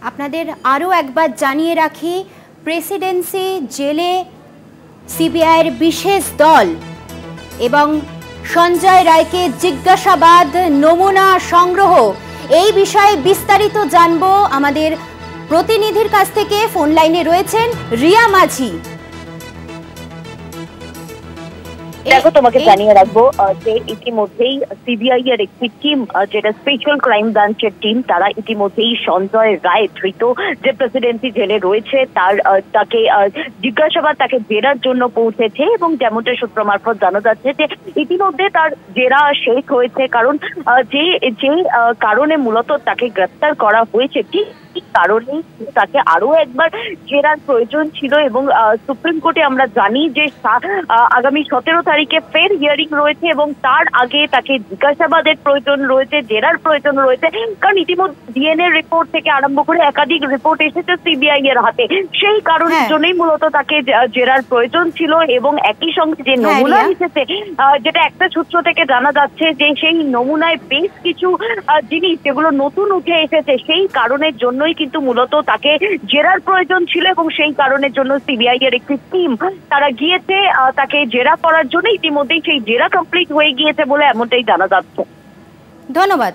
আপনাদের আরও একবার জানিয়ে রাখি, প্রেসিডেন্সি জেলে সিবিআইয়ের বিশেষ দল এবং সঞ্জয় রায়কে জিজ্ঞাসাবাদ, নমুনা সংগ্রহ, এই বিষয়ে বিস্তারিত জানবো আমাদের প্রতিনিধির কাছ থেকে। ফোন লাইনে রয়েছেন রিয়া মাঝি। দেখো, তোমাকে জানিয়ে রাখবো যে ইতিমধ্যেই সিবিআই এর একটি টিম, যেটা স্পেশাল ক্রাইম ব্রাঞ্চের টিম, তারা ইতিমধ্যেই সঞ্জয় রায় ধৃত যে প্রেসিডেন্সি জেলে রয়েছে তাকে জিজ্ঞাসাবাদ, তাকে জেরার জন্য পৌঁছেছে। এবং যেমনটা সূত্র মারফত জানা যাচ্ছে যে ইতিমধ্যে তার জেরা শেষ হয়েছে, কারণ যে কারণে মূলত তাকে গ্রেপ্তার করা হয়েছে ঠিক কারণেই তাকে আরো একবার জেরার প্রয়োজন ছিল। এবং সুপ্রিম কোর্টে আমরা জানি যে আগামী 17 তারিখে ফের হিয়ারিং রয়েছে এবং তার আগে তাকে জিজ্ঞাসাবাদের প্রয়োজন রয়েছে, জেরার প্রয়োজন রয়েছে। কারণ ইতিমধ্যে ডিএনএ রিপোর্ট থেকে আরম্ভ করে একাধিক রিপোর্ট এসেছে সিবিআই এর হাতে, সেই কারণের জন্যই মূলত তাকে জেরার প্রয়োজন ছিল। এবং একই সঙ্গে যে নমুনা এসেছে, যেটা একটা সূত্র থেকে জানা যাচ্ছে যে সেই নমুনায় বেশ কিছু জিনিস যেগুলো নতুন উঠে এসেছে, সেই কারণের জন্য কিন্তু মূলত তাকে জেরার প্রয়োজন ছিল। এবং সেই কারণের জন্য সিবিআই এর একটি টিম তারা গিয়েছে তাকে জেরা করার জন্য। ইতিমধ্যেই সেই জেরা কমপ্লিট হয়ে গিয়েছে বলে এমনটাই জানা যাচ্ছে। ধন্যবাদ।